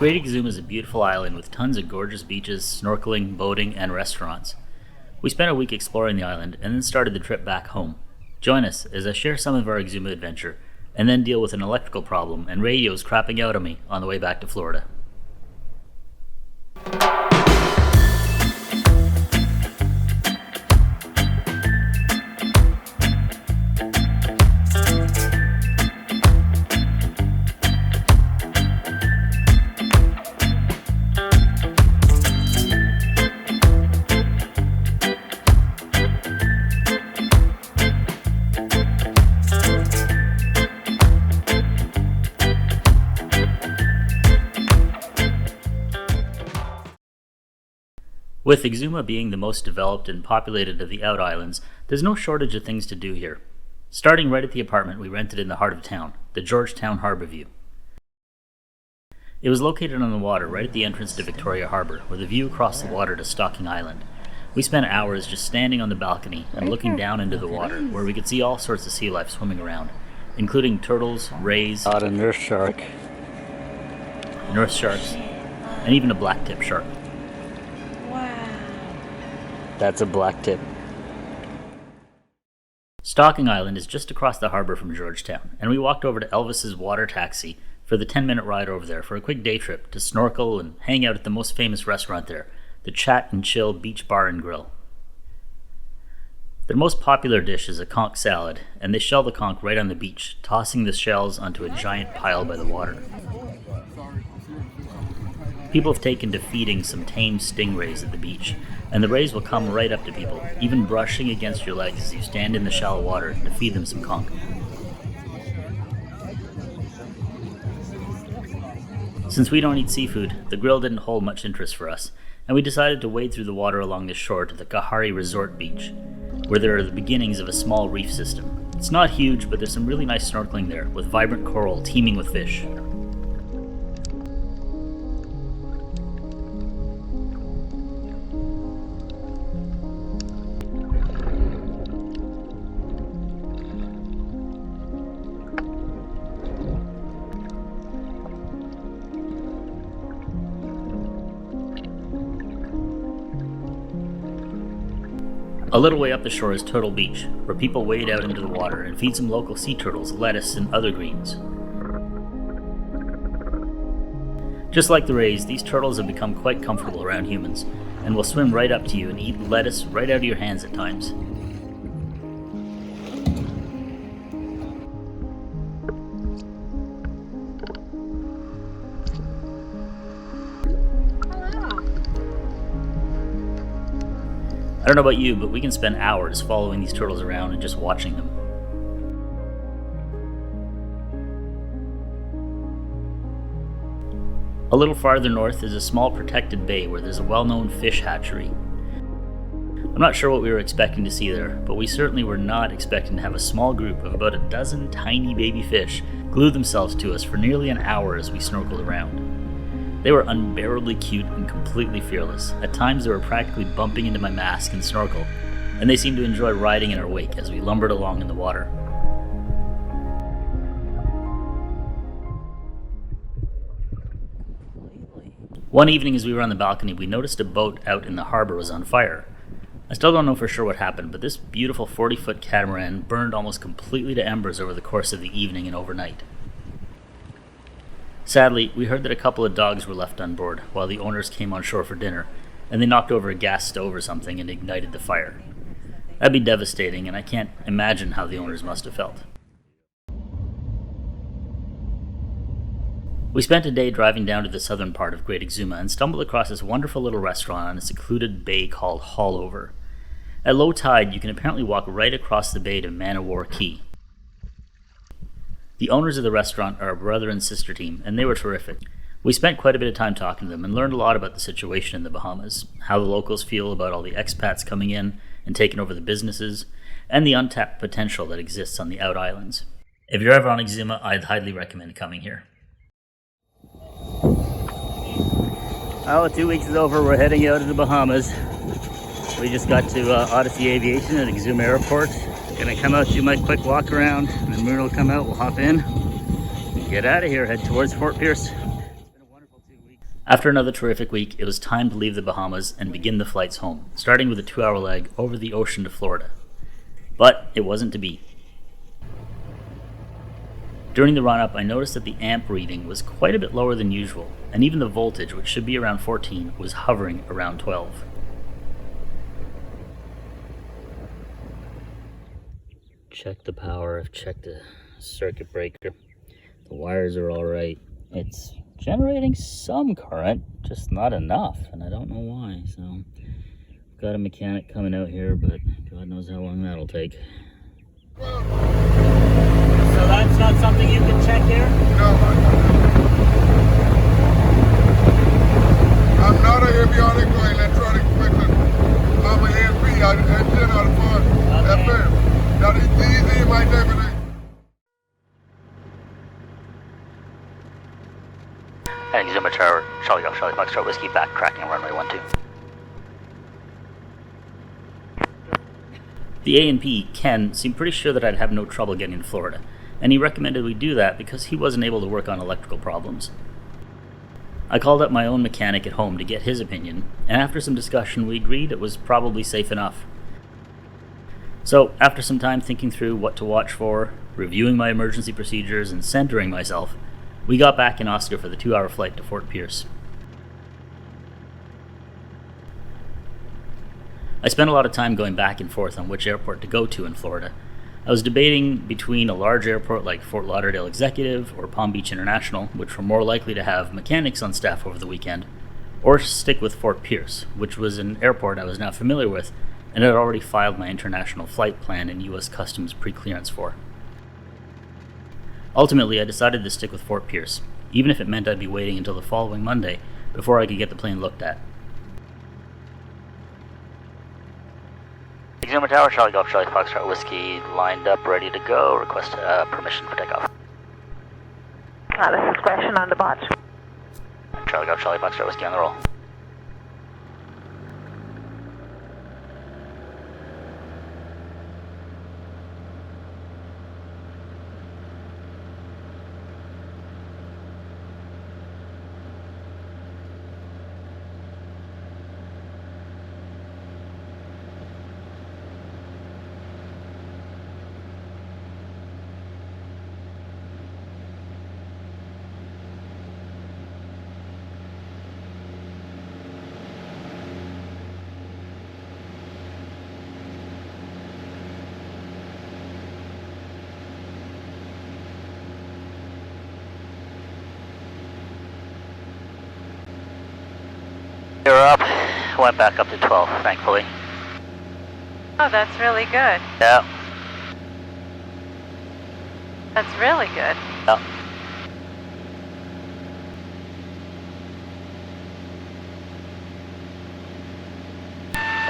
Great Exuma is a beautiful island with tons of gorgeous beaches, snorkeling, boating, and restaurants. We spent a week exploring the island and then started the trip back home. Join us as I share some of our Exuma adventure and then deal with an electrical problem and radios crapping out on me on the way back to Florida. With Exuma being the most developed and populated of the out islands, there's no shortage of things to do here. Starting right at the apartment we rented in the heart of town, the Georgetown Harbor View. It was located on the water right at the entrance to Victoria Harbor, with a view across the water to Stocking Island. We spent hours just standing on the balcony and looking down into the water, where we could see all sorts of sea life swimming around, including turtles, rays, a nurse shark, nurse sharks, and even a blacktip shark. That's a black tip. Stocking Island is just across the harbor from Georgetown, and we walked over to Elvis's water taxi for the 10-minute ride over there for a quick day trip to snorkel and hang out at the most famous restaurant there, the Chat and Chill Beach Bar and Grill. Their most popular dish is a conch salad, and they shell the conch right on the beach, tossing the shells onto a giant pile by the water. People have taken to feeding some tame stingrays at the beach, and the rays will come right up to people, even brushing against your legs as you stand in the shallow water to feed them some conch. Since we don't eat seafood, the grill didn't hold much interest for us, and we decided to wade through the water along the shore to the Kahari Resort Beach, where there are the beginnings of a small reef system. It's not huge, but there's some really nice snorkeling there, with vibrant coral teeming with fish. A little way up the shore is Turtle Beach, where people wade out into the water and feed some local sea turtles lettuce and other greens. Just like the rays, these turtles have become quite comfortable around humans, and will swim right up to you and eat lettuce right out of your hands at times. I don't know about you, but we can spend hours following these turtles around and just watching them. A little farther north is a small protected bay where there's a well-known fish hatchery. I'm not sure what we were expecting to see there, but we certainly were not expecting to have a small group of about a dozen tiny baby fish glue themselves to us for nearly an hour as we snorkeled around. They were unbearably cute and completely fearless. At times they were practically bumping into my mask and snorkel, and they seemed to enjoy riding in our wake as we lumbered along in the water. One evening as we were on the balcony, we noticed a boat out in the harbor was on fire. I still don't know for sure what happened, but this beautiful 40-foot catamaran burned almost completely to embers over the course of the evening and overnight. Sadly, we heard that a couple of dogs were left on board while the owners came on shore for dinner, and they knocked over a gas stove or something and ignited the fire. That'd be devastating, and I can't imagine how the owners must have felt. We spent a day driving down to the southern part of Great Exuma and stumbled across this wonderful little restaurant on a secluded bay called Hallover. At low tide, you can apparently walk right across the bay to Man o' War Key. The owners of the restaurant are a brother and sister team, and they were terrific. We spent quite a bit of time talking to them and learned a lot about the situation in the Bahamas, how the locals feel about all the expats coming in and taking over the businesses, and the untapped potential that exists on the out islands. If you're ever on Exuma, I'd highly recommend coming here. Oh, 2 weeks is over. We're heading out to the Bahamas. We just got to Odyssey Aviation at Exuma Airport. Gonna come out, do my quick walk around, and then Moon will come out, we'll hop in, get out of here, head towards Fort Pierce. It's been a wonderful 2 weeks. After another terrific week, it was time to leave the Bahamas and begin the flights home, starting with a 2-hour leg over the ocean to Florida. But it wasn't to be. During the run-up, I noticed that the amp reading was quite a bit lower than usual, and even the voltage, which should be around 14, was hovering around 12. Check the power, I've checked the circuit breaker. The wires are alright. It's generating some current, just not enough, and I don't know why, so got a mechanic coming out here, but God knows how long that'll take. So that's not something you can check here? No, I'm not a avionic or electronic person. I'm an ASP, engine or for FM. That is easy in my everything. Exuma Tower, Charlie Golf, Charlie Foxtrot, Whiskey, back, cracking runway 12. The A&P, Ken, seemed pretty sure that I'd have no trouble getting to Florida, and he recommended we do that because he wasn't able to work on electrical problems. I called up my own mechanic at home to get his opinion, and after some discussion we agreed it was probably safe enough. So, after some time thinking through what to watch for, reviewing my emergency procedures, and centering myself, we got back in Oscar for the 2-hour flight to Fort Pierce. I spent a lot of time going back and forth on which airport to go to in Florida. I was debating between a large airport like Fort Lauderdale Executive or Palm Beach International, which were more likely to have mechanics on staff over the weekend, or stick with Fort Pierce, which was an airport I was now familiar with and had already filed my international flight plan and U.S. Customs pre-clearance for. Ultimately, I decided to stick with Fort Pierce, even if it meant I'd be waiting until the following Monday before I could get the plane looked at. Exuma Tower, Charlie Golf, Charlie Foxtrot, Whiskey, lined up, ready to go. Request permission for takeoff. This is question on the bot. Charlie Golf, Charlie Foxtrot, Whiskey on the roll. You're up. Went back up to 12, thankfully. Oh, that's really good. Yeah. That's really good. Yeah.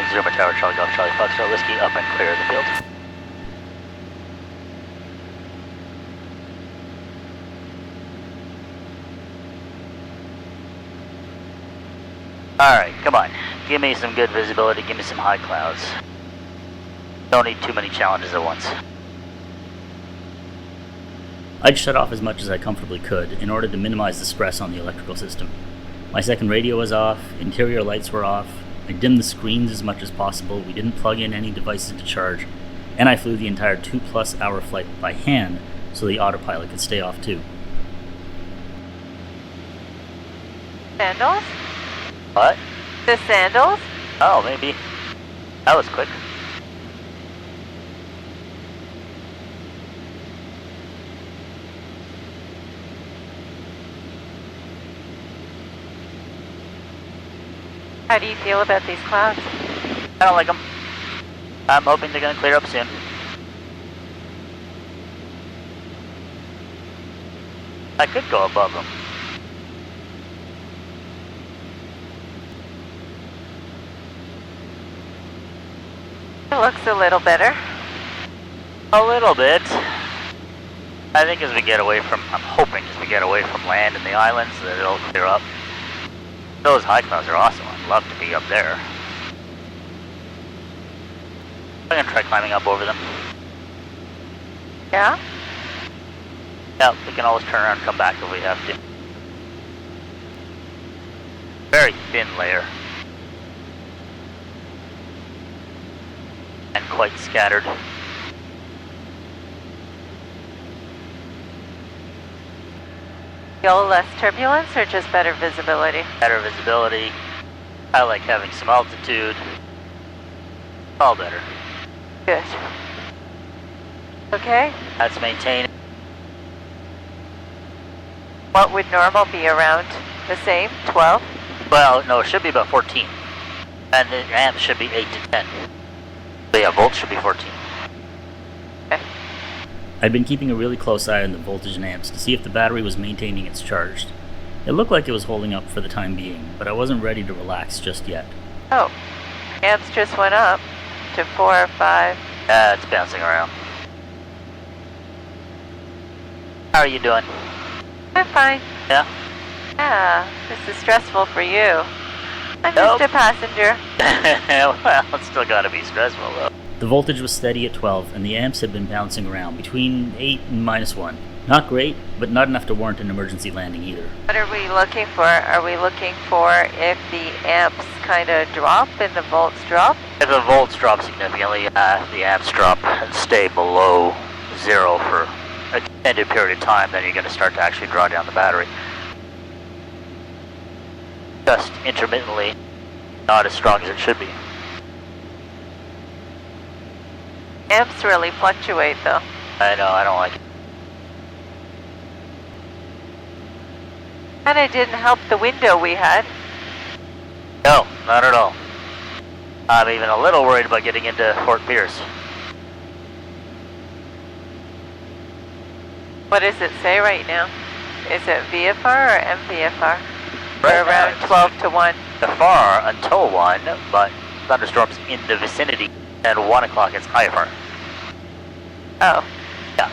Exuma Tower, Charlie Golf, Charlie Foxtrot, Whiskey, up and clear of the field. Alright, come on. Give me some good visibility, give me some high clouds. Don't need too many challenges at once. I'd shut off as much as I comfortably could in order to minimize the stress on the electrical system. My second radio was off, interior lights were off, I dimmed the screens as much as possible, we didn't plug in any devices to charge, and I flew the entire 2+ hour flight by hand so the autopilot could stay off too. Sandals? What? The sandals? Oh, maybe. That was quick. How do you feel about these clouds? I don't like them. I'm hoping they're gonna clear up soon. I could go above them. It looks a little better. A little bit. I think as we get away from, I'm hoping as we get away from land and the islands that it'll clear up. Those high clouds are awesome. I'd love to be up there. I'm gonna try climbing up over them. Yeah? Yeah, we can always turn around and come back if we have to. Very thin layer. And quite scattered. Feel less turbulence or just better visibility? Better visibility. I like having some altitude. All better. Good. Okay. That's maintained. What would normal be around? The same? 12? Well, no, it should be about 14. And the amps should be 8 to 10. But yeah, volts should be 14. Okay. I'd been keeping a really close eye on the voltage and amps to see if the battery was maintaining its charge. It looked like it was holding up for the time being, but I wasn't ready to relax just yet. Oh. Amps just went up to 4 or 5. It's bouncing around. How are you doing? I'm fine. Yeah? Yeah, this is stressful for you. I'm Nope. just a passenger. Well, it's still gotta be stressful though. The voltage was steady at 12, and the amps had been bouncing around between 8 and -1. Not great, but not enough to warrant an emergency landing either. What are we looking for? Are we looking for if the amps kind of drop and the volts drop? If the volts drop significantly, the amps drop and stay below 0 for an extended period of time, then you're going to start to actually draw down the battery. Just intermittently, not as strong as it should be. Amps really fluctuate though. I know, I don't like it. And it didn't help the window we had. No, not at all. I'm even a little worried about getting into Fort Pierce. What does it say right now? Is it VFR or MVFR? Right We're now around it's 12 to 1. The far until 1, but thunderstorms in the vicinity. At 1 o'clock it's IFR. Oh. Yeah.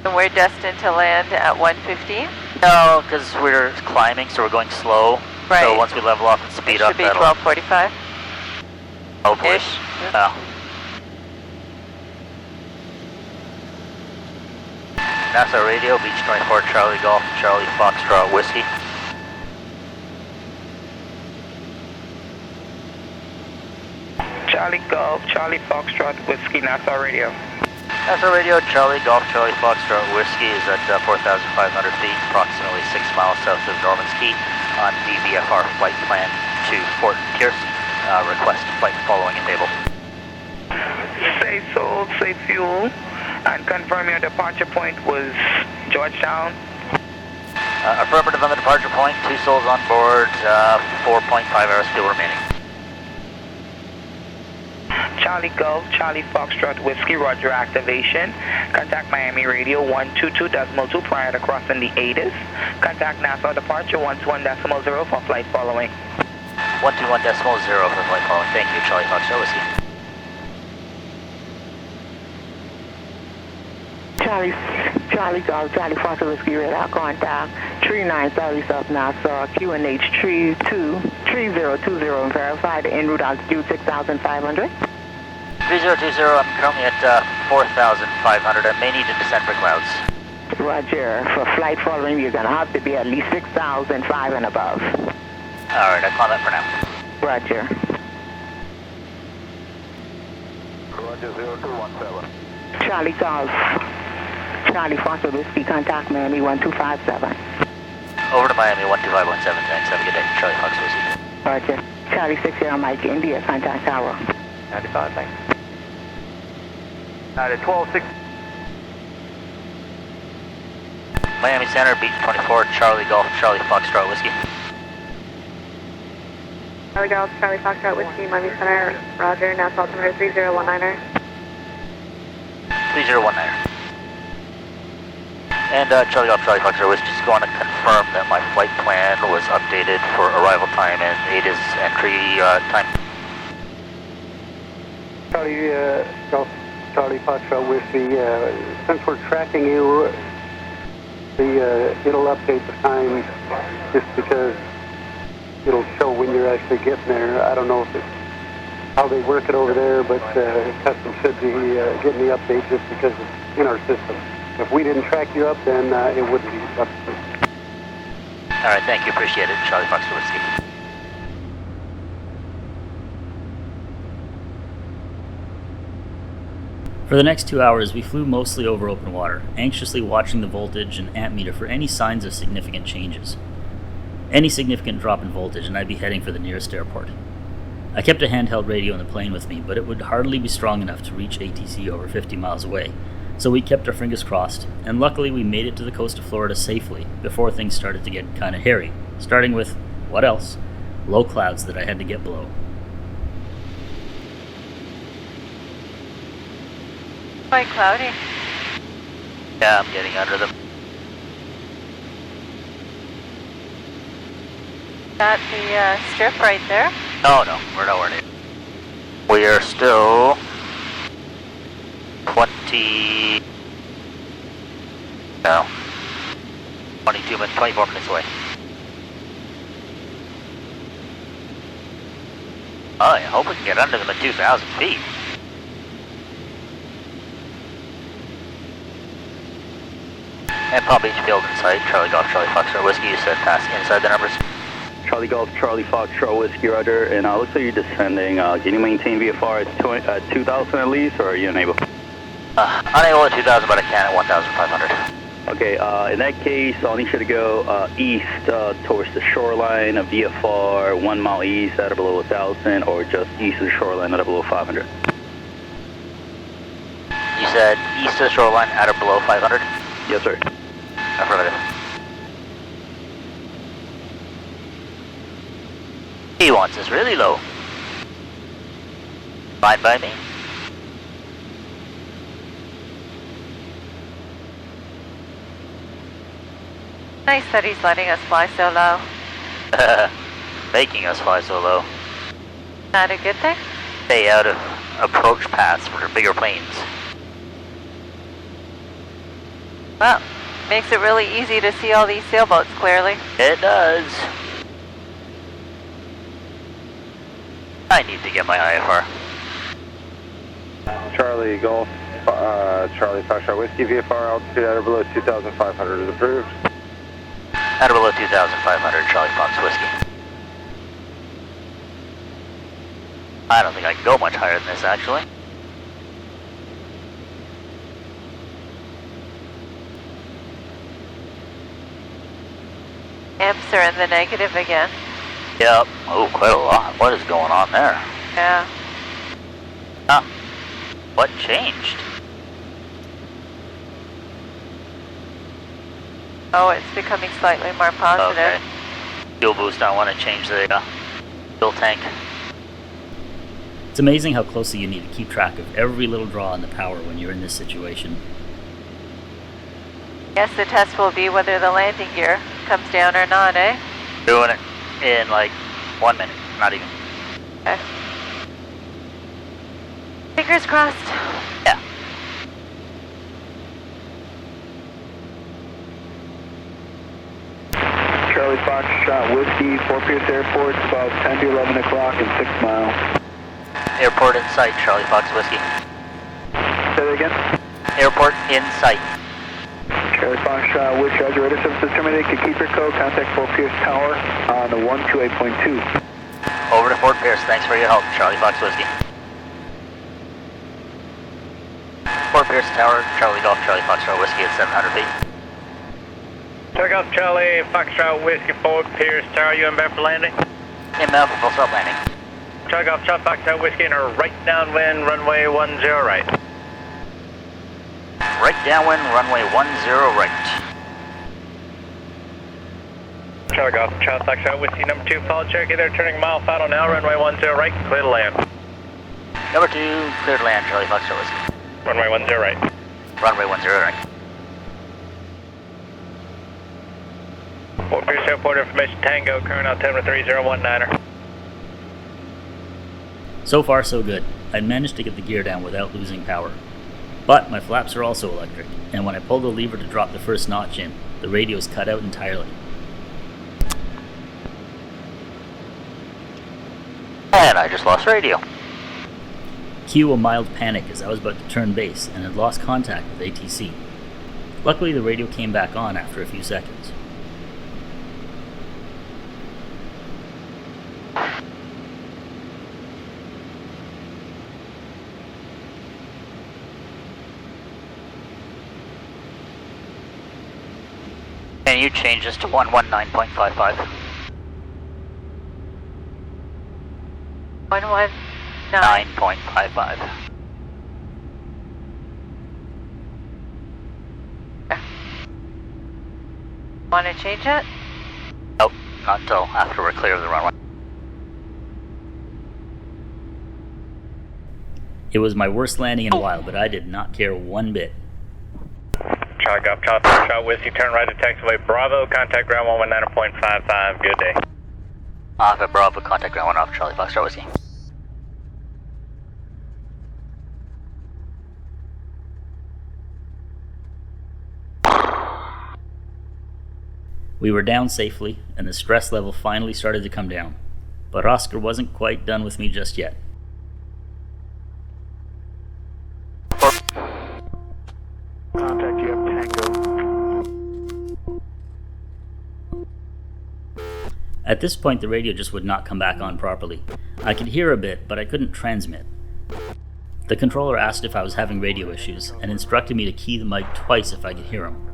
And we're destined to land at 1:15? No, because we're climbing, so we're going slow. Right. So once we level off and speed It up, should be that'll 12:45. hopefully. Ish. Oh. NASA radio, Beach 24, Charlie Golf, Charlie Foxtrot Whiskey. Charlie Golf, Charlie Foxtrot Whiskey, NASA radio. NASA radio, Charlie Golf, Charlie Foxtrot Whiskey is at 4,500 feet, approximately 6 miles south of Norman's Key on the VFR flight plan to Fort Pierce. Request flight following enable. Safe sold, safe fuel, and confirm your departure point was Georgetown. Affirmative on the departure point, 2 souls on board, 4.5 hours fuel remaining. Charlie Golf, Charlie Foxtrot Whiskey, roger activation. Contact Miami radio 122.2 prior to crossing the ATIS. Contact NASA departure 121.0 for flight following. 121.0 for flight following. Thank you, Charlie Foxtrot Whiskey. Charlie Golf, Charlie Foster Whiskey, radar contact 3930 South Nassau, QNH 3020, and verify the en route altitude 6,500. 3020, I'm currently at 4,500. I may need to descend for clouds. Roger. For flight following, you're going to have to be at least 6,005 and above. Alright, I'll climb that for now. Roger. Roger, 0217. Charlie Golf, Charlie Foster Whiskey, contact Miami 1257. Over to Miami, 12517. Thanks, have a good day. Charlie Fox Whiskey. Roger. Charlie 60 Mike India, contact tower. 95, thanks. 12-6. Miami Center, Beach 24, Charlie Golf, Charlie Foxtrot Whiskey. Charlie Golf, Charlie Foxtrot Whiskey, Miami Center, roger, NASA altimeter 3019er. 3019. And Charlie Golf, Charlie Foxtrot Whiskey, just going to confirm that my flight plan was updated for arrival time and ATIS entry time. Charlie Golf, Charlie Foxtrot Whiskey, since we're tracking you, it'll update the time just because it'll show when you're actually getting there. I don't know if it's how they work it over there, but Custom should be getting the update just because it's in our system. If we didn't track you up, then it wouldn't be up. Alright, thank you, appreciate it. Charlie Fox Whiskey. For the next 2 hours, we flew mostly over open water, anxiously watching the voltage and amp meter for any signs of significant changes. Any significant drop in voltage, and I'd be heading for the nearest airport. I kept a handheld radio in the plane with me, but it would hardly be strong enough to reach ATC over 50 miles away, so we kept our fingers crossed, and luckily we made it to the coast of Florida safely before things started to get kinda hairy, starting with, what else? Low clouds that I had to get below. Quite cloudy. Yeah, I'm getting under them. Got the strip right there. Oh no, we're nowhere near. We are still 22 minutes, 24 minutes away. Oh, I hope we can get under them at 2,000 feet. And Palm Beach Field in sight. Charlie Golf, Charlie Foxtrot Whiskey. You said pass inside the numbers. Charlie Golf, Charlie Foxtrot Whiskey, Roger. And looks like you're descending. Can you maintain VFR at 2,000 at least, or are you unable? Unable at 2,000, but I can at 1,500. Okay, in that case, I'll need you to go east towards the shoreline of VFR, 1 mile east at or below 1,000, or just east of the shoreline at or below 500. You said east of the shoreline at or below 500? Yes, sir. Affirmative. He wants us really low. Fine by me. Nice that he's letting us fly so low. Making us fly so low. Not a good thing? Stay out of approach paths for bigger planes. Well, makes it really easy to see all these sailboats clearly. It does. I need to get my IFR. Charlie Golf, Charlie Foxtrot Whiskey, VFR altitude at or below 2,500 is approved. At or below 2,500, Charlie Fox Whiskey. I don't think I can go much higher than this, actually. Amps are in the negative again. Yep. Oh, quite a lot. What is going on there? Yeah. Huh. What changed? Oh, it's becoming slightly more positive. Okay. Fuel boost, I want to change the fuel tank. It's amazing how closely you need to keep track of every little draw on the power when you're in this situation. Guess the test will be whether the landing gear comes down or not, eh? Doing it in like 1 minute, not even. Okay. Fingers crossed. Yeah. Charlie Foxtrot Whiskey, Fort Pierce Airport, about 10 to 11 o'clock and 6 miles. Airport in sight, Charlie Fox Whiskey. Say that again? Airport in sight. Charlie Foxtrot Whiskey, Roger, radar services terminated. Can keep your code. Contact Fort Pierce Tower on the 128.2. Over to Fort Pierce, thanks for your help, Charlie Fox Whiskey. Fort Pierce Tower, Charlie Golf, Charlie Foxtrot Whiskey at 700 feet. Check out Charlie Foxtrot Whiskey, Fort Pierce Tower, you in for landing? MF, full stop landing. Check out Charlie Foxtrot Whiskey and a right downwind, runway 10 right. Right downwind, runway 10 right. Charlie Golf, Charlie Foxtrot Whiskey, number 2, follow Cherokee, they're turning mile final now, runway 10 right, clear to land. Number 2, clear to land, Charlie Foxtrot Whiskey. Runway 10 right. Runway 10 right. Fort Pierce Airport information Tango, current altimeter 3019er. So far, so good. I'd managed to get the gear down without losing power. But my flaps are also electric, and when I pulled the lever to drop the first notch in, the radio's cut out entirely. And I just lost radio. Cue a mild panic as I was about to turn base and had lost contact with ATC. Luckily, the radio came back on after a few seconds. Can you change this to 119.55? 119.55. Want to change it? Nope, not until after we're clear of the runway. It was my worst landing in a while, but I did not care one bit. Charlie Golf, Charlie Foxtrot Whiskey, turn right to taxiway Bravo, contact ground 119.55, good day. Alpha Bravo, contact ground 1 off Charlie Foxtrot Whiskey. We were down safely, and the stress level finally started to come down. But Oscar wasn't quite done with me just yet. Contact you have Tango. At this point, the radio just would not come back on properly. I could hear a bit, but I couldn't transmit. The controller asked if I was having radio issues, and instructed me to key the mic twice if I could hear him.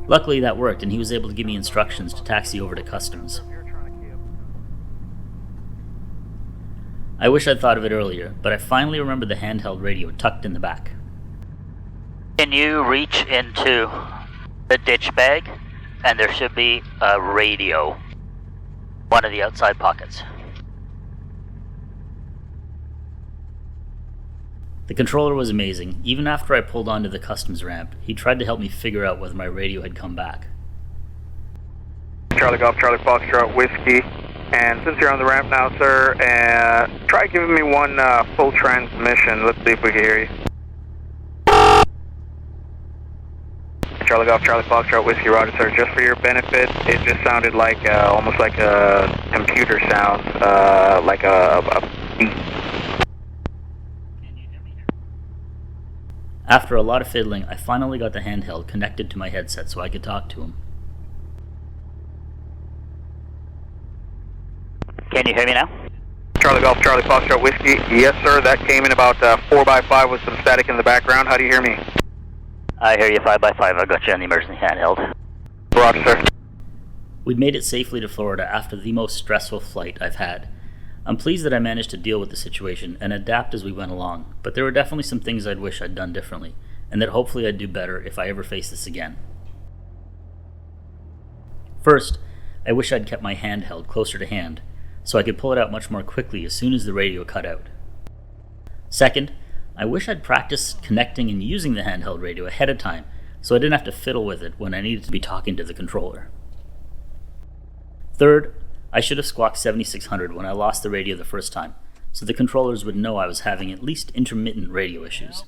Luckily that worked, and he was able to give me instructions to taxi over to customs. I wish I'd thought of it earlier, but I finally remembered the handheld radio tucked in the back. Can you reach into the ditch bag, and there should be a radio, one of the outside pockets. The controller was amazing. Even after I pulled onto the customs ramp, he tried to help me figure out whether my radio had come back. Charlie Golf, Charlie Foxtrot Whiskey. And since you're on the ramp now, sir, try giving me one full transmission. Let's see if we can hear you. Charlie Golf, Charlie Foxtrot Whiskey, roger, sir. Just for your benefit, it just sounded like almost like a computer sound, like a beep. After a lot of fiddling, I finally got the handheld connected to my headset so I could talk to him. Can you hear me now? Charlie Golf, Charlie Foxtrot Whiskey. Yes, sir. That came in about 4x5 with some static in the background. How do you hear me? I hear you 5x5. I got you on the emergency handheld. Roger, sir. We'd made it safely to Florida after the most stressful flight I've had. I'm pleased that I managed to deal with the situation and adapt as we went along, but there were definitely some things I'd wish I'd done differently, and that hopefully I'd do better if I ever face this again. First, I wish I'd kept my handheld closer to hand, so I could pull it out much more quickly as soon as the radio cut out. Second, I wish I'd practiced connecting and using the handheld radio ahead of time, so I didn't have to fiddle with it when I needed to be talking to the controller. Third, I should have squawked 7600 when I lost the radio the first time, so the controllers would know I was having at least intermittent radio issues.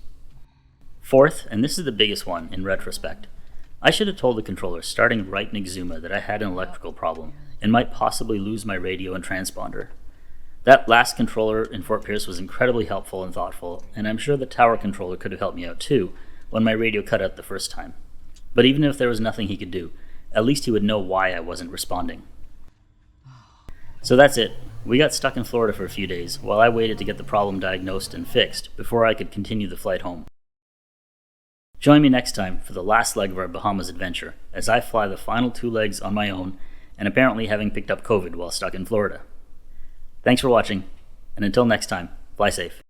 Fourth, and this is the biggest one in retrospect, I should have told the controller starting right in Exuma that I had an electrical problem and might possibly lose my radio and transponder. That last controller in Fort Pierce was incredibly helpful and thoughtful, and I'm sure the tower controller could have helped me out too when my radio cut out the first time. But even if there was nothing he could do, at least he would know why I wasn't responding. So that's it. We got stuck in Florida for a few days while I waited to get the problem diagnosed and fixed before I could continue the flight home. Join me next time for the last leg of our Bahamas adventure as I fly the final 2 legs on my own and apparently having picked up COVID while stuck in Florida. Thanks for watching, and until next time, fly safe.